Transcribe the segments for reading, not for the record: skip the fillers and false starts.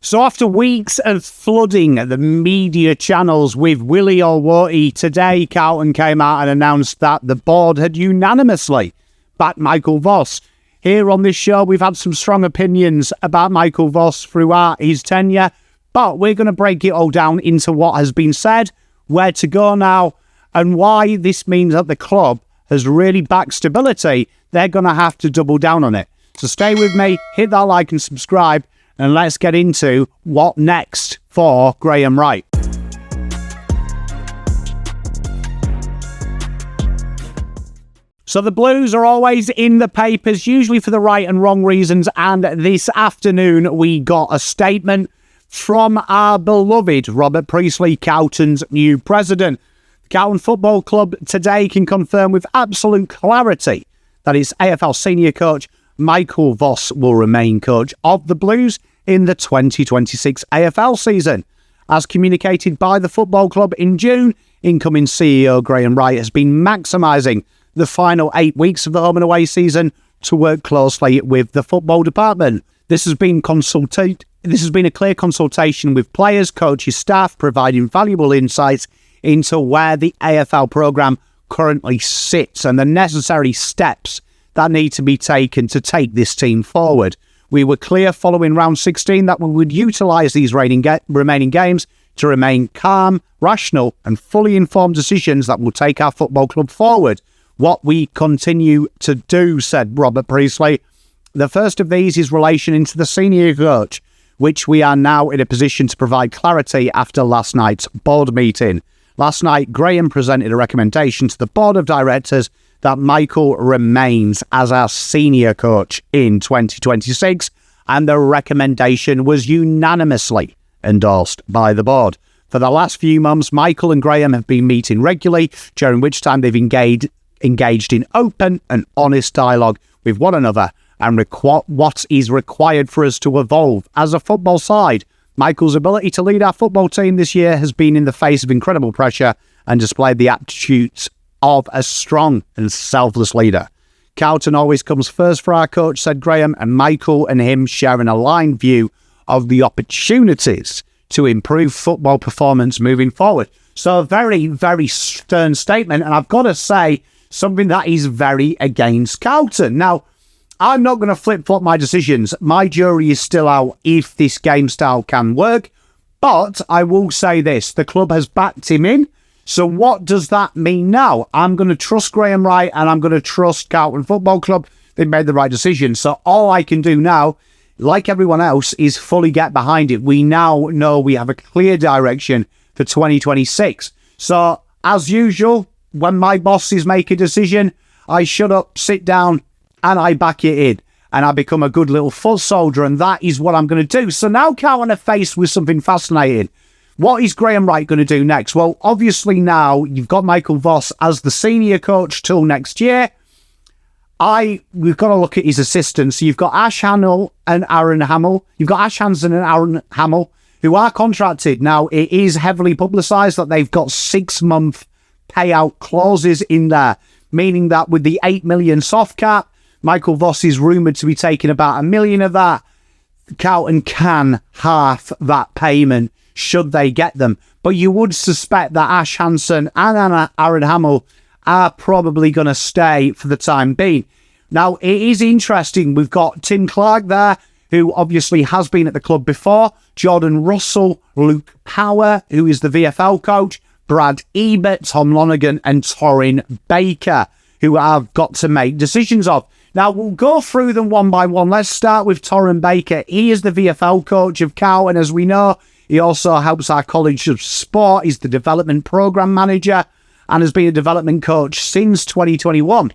So after weeks of flooding the media channels with Willie or Wotty, today Carlton came out and announced that the board had unanimously backed Michael Voss. Here on this show, we've had some strong opinions about Michael Voss throughout his tenure, but we're going to break it all down into what has been said, where to go now, and why this means that the club has really backed stability. They're going to have to double down on it. So stay with me, hit that like and subscribe, and let's get into what next for Graham Wright. So the Blues are always in the papers, usually for the right and wrong reasons, and this afternoon we got a statement from our beloved Robert Priestley, Carlton's new president. The Carlton Football Club today can confirm with absolute clarity that its AFL senior coach Michael Voss will remain coach of the Blues in the 2026 AFL season. As communicated by the football club in June, incoming CEO Graham Wright has been maximising the final 8 weeks of the home and away season to work closely with the football department. This has been a clear consultation with players, coaches, staff, providing valuable insights into where the AFL programme currently sits and the necessary steps that need to be taken to take this team forward. We were clear following round 16 that we would utilise these remaining games to remain calm, rational and fully informed decisions that will take our football club forward. What we continue to do, said Robert Priestley. The first of these is relation into the senior coach, which we are now in a position to provide clarity after last night's board meeting. Last night, Graham presented a recommendation to the board of directors that Michael remains as our senior coach in 2026, and the recommendation was unanimously endorsed by the board. For the last few months, Michael and Graham have been meeting regularly, during which time they've engaged in open and honest dialogue with one another and what is required for us to evolve as a football side. Michael's ability to lead our football team this year has been in the face of incredible pressure and displayed the aptitudes of a strong and selfless leader. Carlton always comes first for our coach, said Graham, and Michael and him share an aligned view of the opportunities to improve football performance moving forward. So a very, very stern statement, and I've got to say, something that is very against Carlton. Now, I'm not going to flip-flop my decisions. My jury is still out if this game style can work, but I will say this, the club has backed him in. So what does that mean now? I'm going to trust Graham Wright and I'm going to trust Carlton Football Club. They made the right decision. So all I can do now, like everyone else, is fully get behind it. We now know we have a clear direction for 2026. So as usual, when my bosses make a decision, I shut up, sit down, and I back it in. And I become a good little foot soldier, and that is what I'm going to do. So now Carlton are faced with something fascinating. What is Graham Wright going to do next? Well, obviously now you've got Michael Voss as the senior coach till next year. We've got to look at his assistants. So you've got Ash Hannell and Aaron Hamill. You've got Ash Hansen and Aaron Hamill, who are contracted. Now, it is heavily publicised that they've got 6-month payout clauses in there, meaning that with the 8 million soft cap, Michael Voss is rumoured to be taking about $1 million of that. Carlton can half that payment should they get them. But you would suspect that Ash Hansen and Aaron Hamill are probably going to stay for the time being. Now, it is interesting. We've got Tim Clark there, who obviously has been at the club before, Jordan Russell, Luke Power, who is the VFL coach, Brad Ebert, Tom Lonergan, and Torrin Baker, who I've got to make decisions of. Now, we'll go through them one by one. Let's start with Torrin Baker. He is the VFL coach of Carlton, as we know. He also helps our College of Sport. He's the development program manager and has been a development coach since 2021.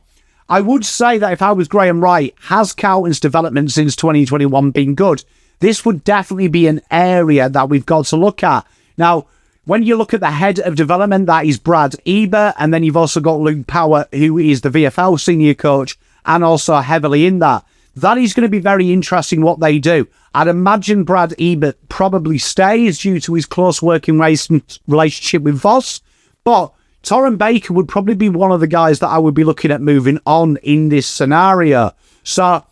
I would say that if I was Graham Wright, has Carlton's development since 2021 been good? This would definitely be an area that we've got to look at. Now, when you look at the head of development, that is Brad Ebert, and then you've also got Luke Power, who is the VFL senior coach, and also heavily in that. That is going to be very interesting what they do. I'd imagine Brad Ebert probably stays due to his close working relationship with Voss, but Torrin Baker would probably be one of the guys that I would be looking at moving on in this scenario. So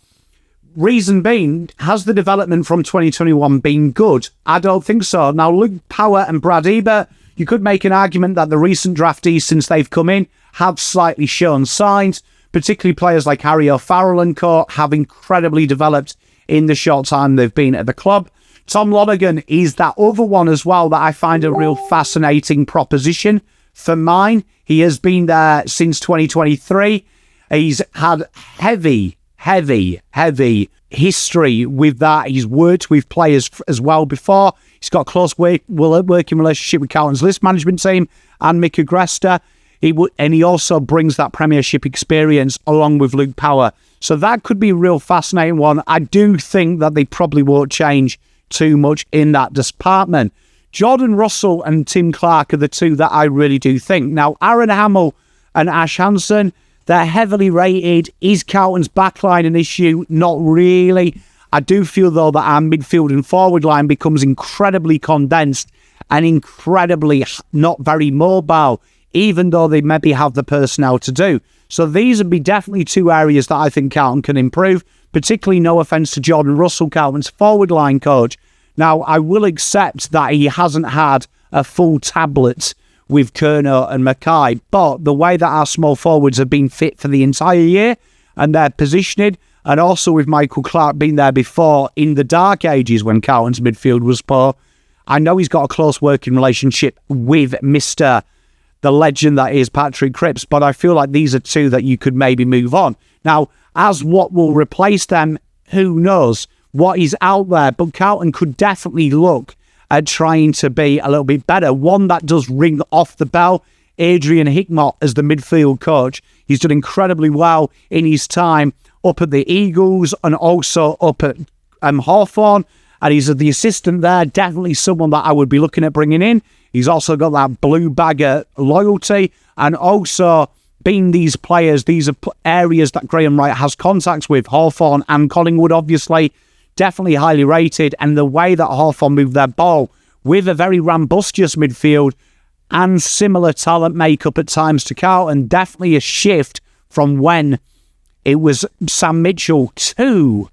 Reason being, has the development from 2021 been good? I don't think so. Now, Luke Power and Brad Ebert, you could make an argument that the recent draftees since they've come in have slightly shown signs, particularly players like Harry O'Farrell and co have incredibly developed in the short time they've been at the club. Tom Lonergan is that other one as well that I find a real fascinating proposition for mine. He has been there since 2023. He's had heavy history with that. He's worked with players as well before. He's got a close working relationship with Carlton's list management team and Mick Agresta. And he also brings that Premiership experience along with Luke Power. So that could be a real fascinating one. I do think that they probably won't change too much in that department. Jordan Russell and Tim Clark are the two that I really do think. Now, Aaron Hamill and Ash Hansen, they're heavily rated. Is Carlton's backline an issue? Not really. I do feel, though, that our midfield and forward line becomes incredibly condensed and incredibly not very mobile, even though they maybe have the personnel to do. So these would be definitely two areas that I think Carlton can improve, particularly no offence to Jordan Russell, Carlton's forward line coach. Now, I will accept that he hasn't had a full tablet with Curnow and Mackay, but the way that our small forwards have been fit for the entire year and their positioning, and also with Michael Clark being there before in the dark ages when Carlton's midfield was poor, I know he's got a close working relationship with the legend that is Patrick Cripps, but I feel like these are two that you could maybe move on. Now, as what will replace them, who knows what is out there, but Carlton could definitely look at trying to be a little bit better. One that does ring off the bell, Adrian Hickmott as the midfield coach. He's done incredibly well in his time up at the Eagles and also up at Hawthorn, and he's the assistant there, definitely someone that I would be looking at bringing in. He's also got that blue bagger loyalty, and also being these players, these are areas that Graham Wright has contacts with, Hawthorn and Collingwood, obviously, definitely highly rated, and the way that Hawthorn move their ball with a very rambustious midfield and similar talent makeup at times to Carlton, definitely a shift from when it was Sam Mitchell to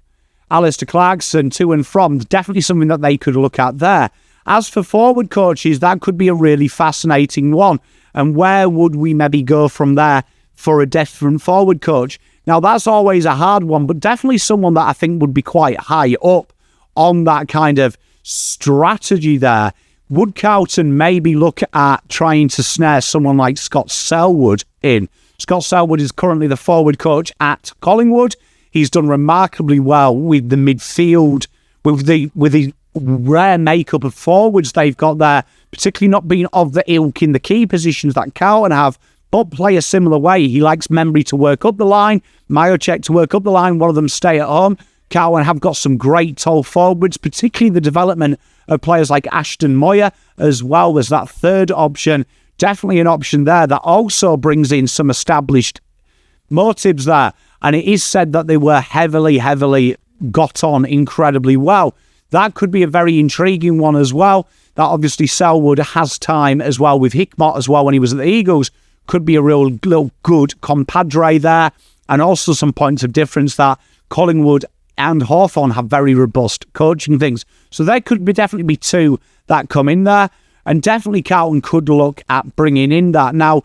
Alistair Clarkson, to and from, definitely something that they could look at there. As for forward coaches, that could be a really fascinating one. And where would we maybe go from there for a different forward coach? Now, that's always a hard one, but definitely someone that I think would be quite high up on that kind of strategy there. Would Carlton maybe look at trying to snare someone like Scott Selwood in? Scott Selwood is currently the forward coach at Collingwood. He's done remarkably well with the midfield, with the rare makeup of forwards they've got there, particularly not being of the ilk in the key positions that Carlton have, but play a similar way. He likes Membry to work up the line, Majocek to work up the line, one of them stay at home. Carlton have got some great tall forwards, particularly the development of players like Ashton Moyer, as well as that third option. Definitely an option there that also brings in some established motives there. And it is said that they were heavily got on incredibly well. That could be a very intriguing one as well. That obviously Selwood has time as well with Hickmott as well when he was at the Eagles. Could be a real little good compadre there. And also some points of difference that Collingwood and Hawthorn have very robust coaching things. So there could be definitely be two that come in there. And definitely Carlton could look at bringing in that. Now,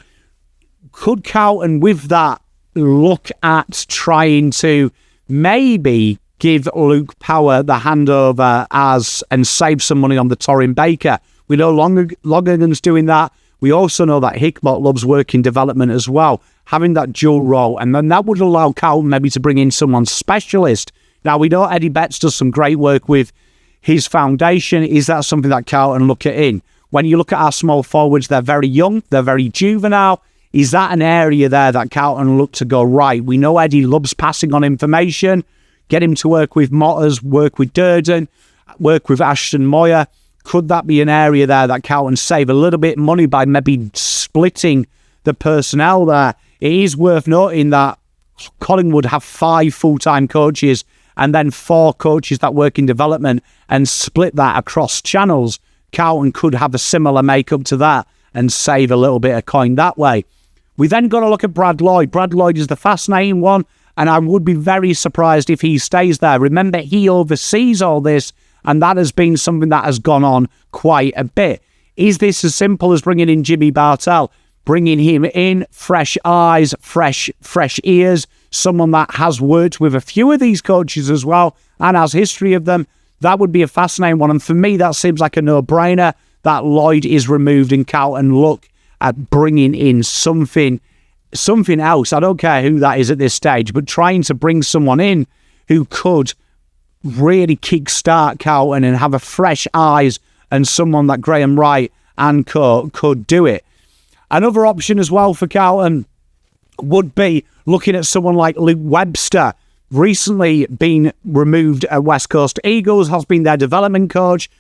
could Carlton with that look at trying to maybe give Luke Power the handover and save some money on the Torrin Baker? We know Lonergan's doing that. We also know that Hickmott loves working development as well, having that dual role. And then that would allow Carlton maybe to bring in someone specialist. Now, we know Eddie Betts does some great work with his foundation. Is that something that Carlton look at in? When you look at our small forwards, they're very young, they're very juvenile. Is that an area there that Carlton look to go, right, we know Eddie loves passing on information, get him to work with Motters, work with Durden, work with Ashton Moyer. Could that be an area there that Carlton save a little bit of money by maybe splitting the personnel there? It is worth noting that Collingwood have 5 full-time coaches and then 4 coaches that work in development and split that across channels. Carlton could have a similar makeup to that and save a little bit of coin that way. We then got to look at Brad Lloyd. Brad Lloyd is the fascinating one. and I would be very surprised if he stays there. Remember, he oversees all this, and that has been something that has gone on quite a bit. Is this as simple as bringing in Jimmy Bartell? Bringing him in, fresh eyes, fresh ears, someone that has worked with a few of these coaches as well and has history of them. That would be a fascinating one. And for me, that seems like a no-brainer that Lloyd is removed and Carlton look at bringing in something else. I don't care who that is at this stage, but trying to bring someone in who could really kickstart Carlton and have a fresh eyes and someone that Graham Wright and co could do it. Another option as well for Carlton would be looking at someone like Luke Webster, recently been removed at West Coast Eagles, has been their development coach,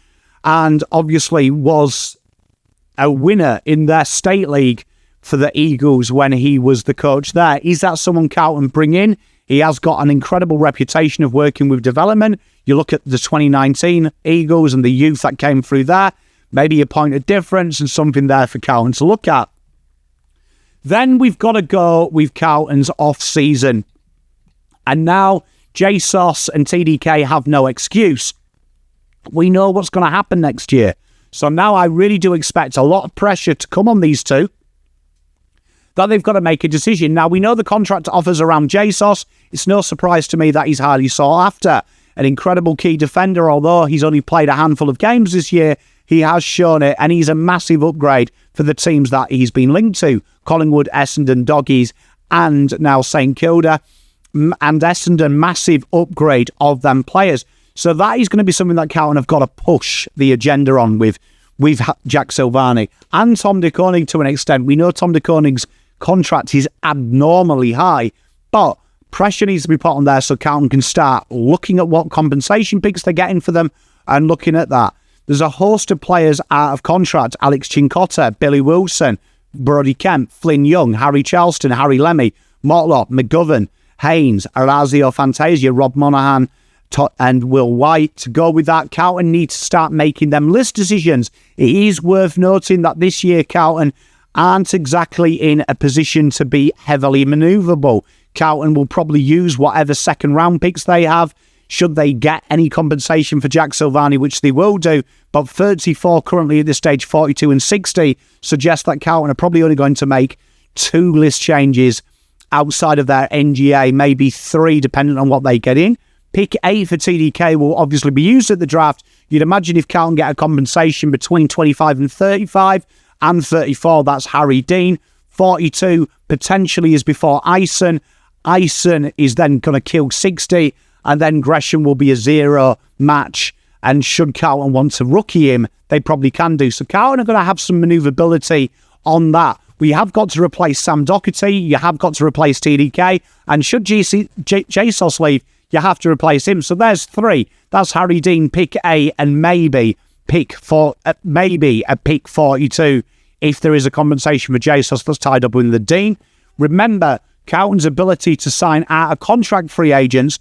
and obviously was a winner in their state league for the Eagles when he was the coach there. Is that someone Carlton bring in? He has got an incredible reputation of working with development. You look at the 2019 Eagles and the youth that came through there, maybe a point of difference and something there for Carlton to look at. Then we've got to go with Carlton's off-season. And now JSOS and TDK have no excuse. We know what's going to happen next year. So now I really do expect a lot of pressure to come on these two, that they've got to make a decision. Now, we know the contract offers around JSOS. It's no surprise to me that he's highly sought after. An incredible key defender, although he's only played a handful of games this year, he has shown it, and he's a massive upgrade for the teams that he's been linked to. Collingwood, Essendon, Doggies, and now St Kilda. And Essendon, massive upgrade of them players. So that is going to be something that Carlton have got to push the agenda on with Jack Silvani and Tom de Koning to an extent. We know Tom de Koning's contract is abnormally high, but pressure needs to be put on there so Carlton can start looking at what compensation picks they're getting for them and looking at that. There's a host of players out of contract: Alex Cincotta, Billy Wilson, Brodie Kemp, Flynn Young, Harry Charleston, Harry Lemmy, Motlop, McGovern, Haynes, Orazio Fantasia, Rob Monaghan, and Will White. To go with that, Carlton need to start making them list decisions. It is worth noting that this year Carlton aren't exactly in a position to be heavily manoeuvrable. Carlton will probably use whatever second round picks they have, should they get any compensation for Jack Silvani, which they will do. But 34 currently at this stage, 42 and 60, suggests that Carlton are probably only going to make 2 list changes outside of their NGA, maybe 3 depending on what they get in. Pick 8 for TDK will obviously be used at the draft. You'd imagine if Carlton get a compensation between 25 and 35 and 34, that's Harry Dean. 42 potentially is before Ison. Ison is then going to kill 60, and then Gresham will be a 0 match. And should Carlton want to rookie him, they probably can do. So Carlton are going to have some manoeuvrability on that. We have got to replace Sam Doherty. You have got to replace TDK. And should JSOS leave, you have to replace him. So there's 3. That's Harry Dean, pick 8, and maybe a pick 42 if there is a compensation for JSOS that's tied up with the Dean. Remember, Carlton's ability to sign out of contract free agents,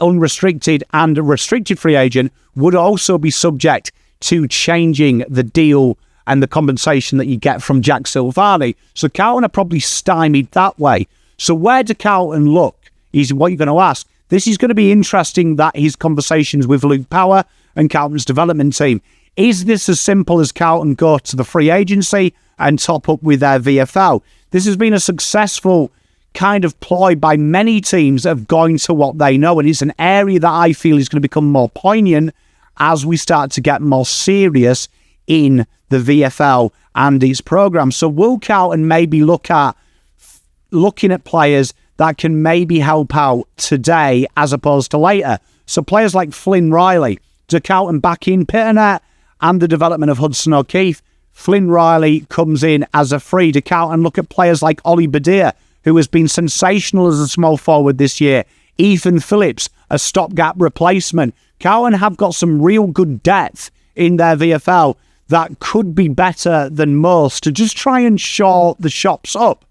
unrestricted and a restricted free agent, would also be subject to changing the deal and the compensation that you get from Jack Silvani. So Carlton are probably stymied that way. So where do Carlton look is what you're going to ask. This is going to be interesting, that his conversations with Luke Power and Carlton's development team. Is this as simple as Carlton go to the free agency and top up with their VFL? This has been a successful kind of ploy by many teams of going to what they know, and it's an area that I feel is going to become more poignant as we start to get more serious in the VFL and its program. So will Carlton maybe looking at players that can maybe help out today as opposed to later? So players like Flynn Riley, do Carlton back in Pitternet and the development of Hudson O'Keefe? Flynn Riley comes in as a free. Do Carlton look at players like Ollie Badir, who has been sensational as a small forward this year? Ethan Phillips, a stopgap replacement. Carlton have got some real good depth in their VFL that could be better than most to just try and shore the shops up.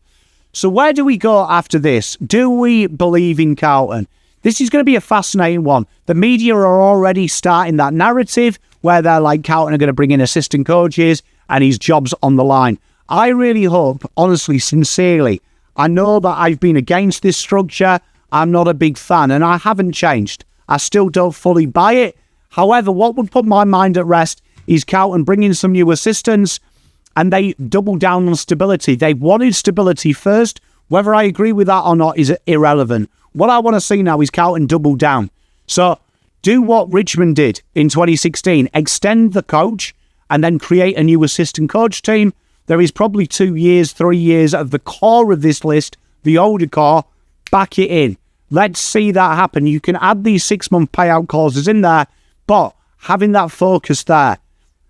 So where do we go after this? Do we believe in Carlton? This is going to be a fascinating one. The media are already starting that narrative where they're like, Carlton are going to bring in assistant coaches and his job's on the line. I really hope, honestly, sincerely, I know that I've been against this structure. I'm not a big fan, and I haven't changed. I still don't fully buy it. However, what would put my mind at rest is Carlton bringing some new assistants, and they double down on stability. They wanted stability first. Whether I agree with that or not is irrelevant. What I want to see now is Carlton double down. So do what Richmond did in 2016. Extend the coach and then create a new assistant coach team. There is probably 2 years, 3 years of the core of this list, the older core, back it in. Let's see that happen. You can add these 6-month payout clauses in there, but having that focus there.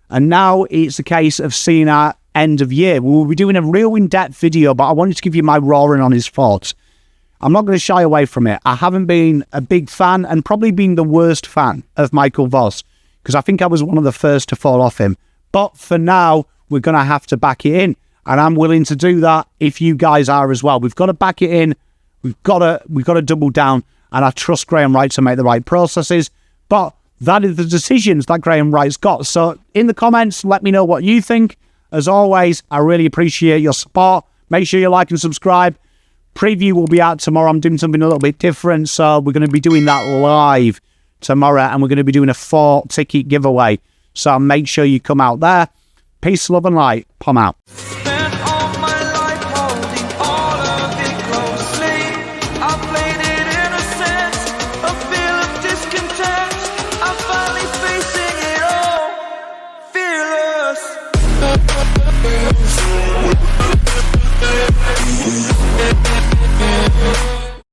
And now it's a case of seeing our end of year. We will be doing a real in-depth video, but I wanted to give you my roaring on his thoughts. I'm not going to shy away from it. I haven't been a big fan and probably been the worst fan of Michael Voss because I think I was one of the first to fall off him. But for now, we're going to have to back it in. And I'm willing to do that if you guys are as well. We've got to back it in. We've got to double down. And I trust Graham Wright to make the right processes. But that is the decisions that Graham Wright's got. So in the comments, let me know what you think. As always, I really appreciate your support. Make sure you like and subscribe. Preview will be out tomorrow. I'm doing something a little bit different. So we're going to be doing that live tomorrow. And we're going to be doing a 4-ticket giveaway. So make sure you come out there. Peace, love and light. Pom out.